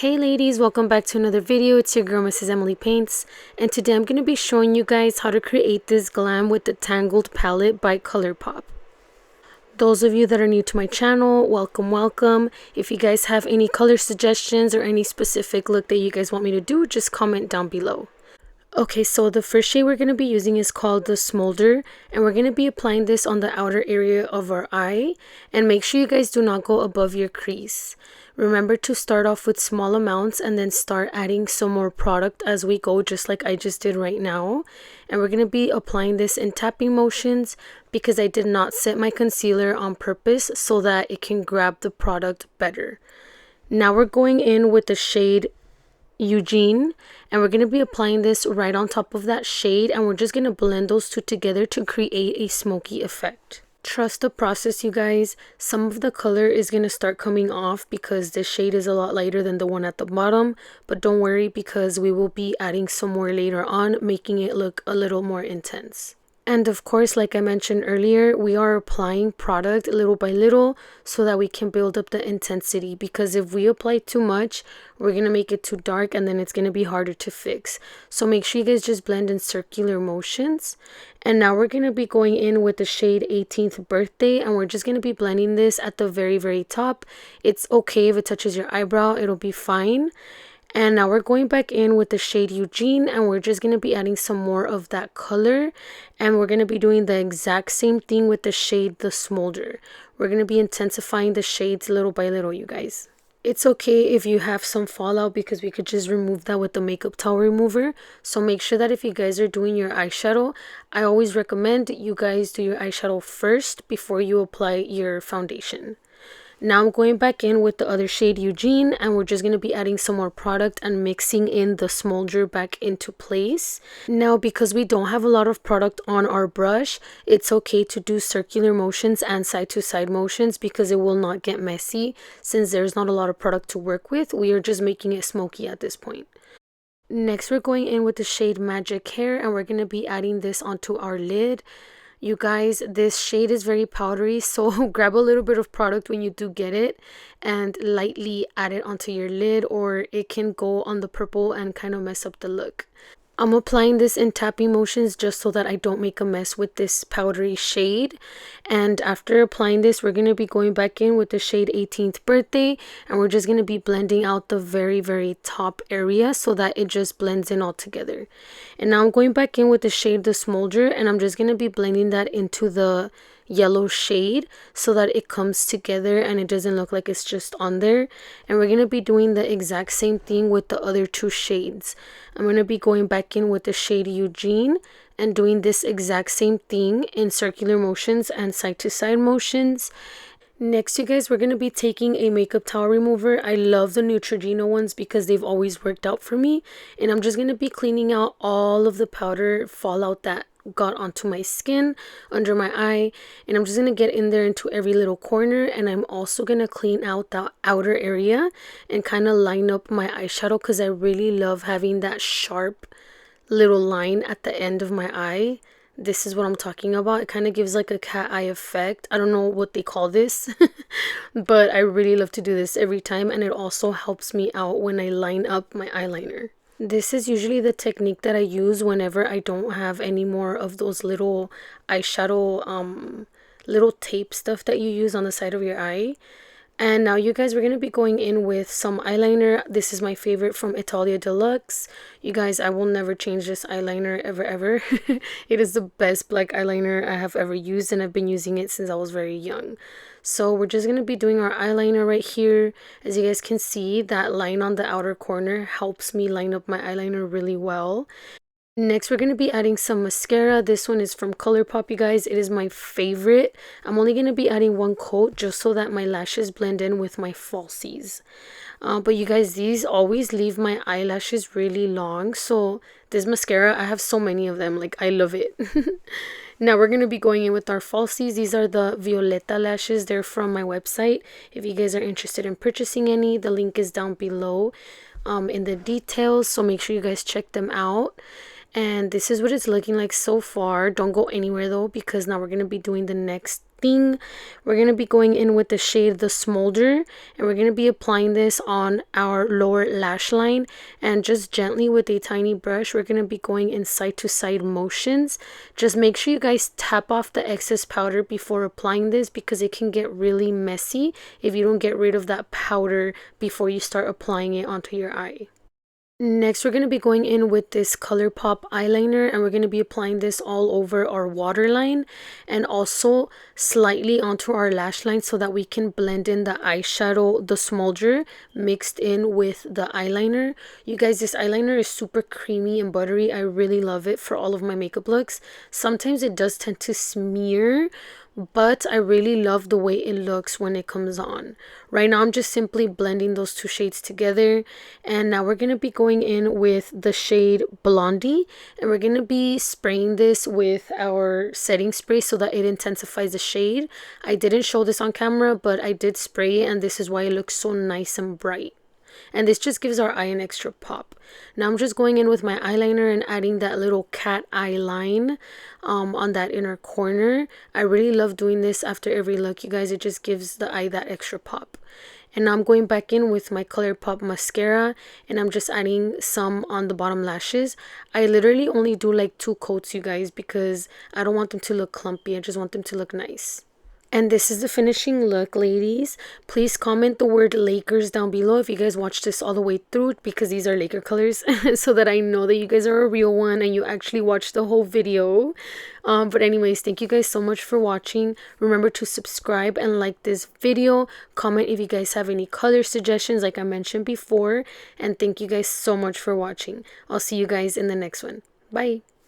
Hey ladies, welcome back to another video. It's your girl Mrs. Emily Paints, and today I'm going to be showing you guys how to create this glam with the Tangled palette by Colourpop. Those of you that are new to my channel, welcome. If you guys have any color suggestions or any specific look that you guys want me to do, just comment down below. Okay, so the first shade we're going to be using is called the Smolder, and we're going to be applying this on the outer area of our eye, and make sure you guys do not go above your crease. Remember to start off with small amounts and then start adding some more product as we go, just like I just did right now. And we're going to be applying this in tapping motions because I did not set my concealer on purpose so that it can grab the product better. Now we're going in with the shade Eugene, and we're going to be applying this right on top of that shade, and we're just going to blend those two together to create a smoky effect. Trust the process, you guys. Some of the color is going to start coming off because this shade is a lot lighter than the one at the bottom, but don't worry because we will be adding some more later on, making it look a little more intense. And of course, like I mentioned earlier, we are applying product little by little so that we can build up the intensity, because if we apply too much, we're going to make it too dark and then it's going to be harder to fix. So make sure you guys just blend in circular motions. And now we're going to be going in with the shade 18th Birthday, and we're just going to be blending this at the very top. It's okay if it touches your eyebrow, it'll be fine. And now we're going back in with the shade Eugene, and we're just going to be adding some more of that color, and we're going to be doing the exact same thing with the shade the Smolder. We're going to be intensifying the shades little by little, you guys. It's okay if you have some fallout because we could just remove that with the makeup towel remover. So make sure that if you guys are doing your eyeshadow, I always recommend you guys do your eyeshadow first before you apply your foundation. Now I'm going back in with the other shade Eugene, and we're just going to be adding some more product and mixing in the smolder back into place. Now because we don't have a lot of product on our brush, it's okay to do circular motions and side to side motions because it will not get messy. Since there's not a lot of product to work with, we are just making it smoky at this point. Next we're going in with the shade Magic Hair, and we're going to be adding this onto our lid. You guys, this shade is very powdery, so grab a little bit of product when you do get it and lightly add it onto your lid, or it can go on the purple and kind of mess up the look. I'm applying this in tapping motions just so that I don't make a mess with this powdery shade. And after applying this, we're going to be going back in with the shade 18th Birthday, and we're just going to be blending out the very top area so that it just blends in all together. And now I'm going back in with the shade the Smolder, and I'm just going to be blending that into the yellow shade so that it comes together and it doesn't look like it's just on there. And we're going to be doing the exact same thing with the other two shades. I'm going to be going back in with the shade Eugene and doing this exact same thing in circular motions and side to side motions. Next, you guys, we're going to be taking a makeup towel remover. I love the Neutrogena ones because they've always worked out for me, and I'm just going to be cleaning out all of the powder fallout that got onto my skin under my eye, and I'm just going to get in there into every little corner. And I'm also going to clean out the outer area and kind of line up my eyeshadow because I really love having that sharp little line at the end of my eye. This is what I'm talking about. It kind of gives like a cat eye effect. I don't know what they call this but I really love to do this every time, and it also helps me out when I line up my eyeliner. This is usually the technique that I use whenever I don't have any more of those little eyeshadow little tape stuff that you use on the side of your eye. And now you guys, we're going to be going in with some eyeliner. This is my favorite from Italia Deluxe. You guys, I will never change this eyeliner ever. It is the best black eyeliner I have ever used, and I've been using it since I was very young. So we're just going to be doing our eyeliner right here. As you guys can see, that line on the outer corner helps me line up my eyeliner really well. Next, we're going to be adding some mascara. This one is from Colourpop, you guys. It is my favorite. I'm only going to be adding one coat just so that my lashes blend in with my falsies. But you guys, these always leave my eyelashes really long. So this mascara, I have so many of them. Like, I love it. Now we're going to be going in with our falsies. These are the Violeta lashes. They're from my website. If you guys are interested in purchasing any, the link is down below in the details. So make sure you guys check them out. And this is what it's looking like so far. Don't go anywhere though, because now we're going to be doing the next thing. We're going to be going in with the shade The Smolder, and we're going to be applying this on our lower lash line, and just gently with a tiny brush we're going to be going in side to side motions. Just make sure you guys tap off the excess powder before applying this, because it can get really messy if you don't get rid of that powder before you start applying it onto your eye. Next, we're going to be going in with this Colourpop eyeliner, and we're going to be applying this all over our waterline and also slightly onto our lash line so that we can blend in the eyeshadow, the smolder, mixed in with the eyeliner. You guys, this eyeliner is super creamy and buttery. I really love it for all of my makeup looks. Sometimes it does tend to smear, but I really love the way it looks when it comes on. Right now I'm just simply blending those two shades together, and now we're going to be going in with the shade Blondie, and we're going to be spraying this with our setting spray so that it intensifies the shade. I didn't show this on camera, but I did spray it, and this is why it looks so nice and bright. And this just gives our eye an extra pop. Now I'm just going in with my eyeliner and adding that little cat eye line on that inner corner. I really love doing this after every look, you guys. It just gives the eye that extra pop. And now I'm going back in with my Colourpop mascara, and I'm just adding some on the bottom lashes. I literally only do like 2 coats, you guys, because I don't want them to look clumpy. I just want them to look nice. And this is the finishing look, ladies. Please comment the word Lakers down below if you guys watched this all the way through, because these are Laker colors, so that I know that you guys are a real one and you actually watched the whole video. But anyways, thank you guys so much for watching. Remember to subscribe and like this video. Comment if you guys have any color suggestions like I mentioned before. And thank you guys so much for watching. I'll see you guys in the next one. Bye.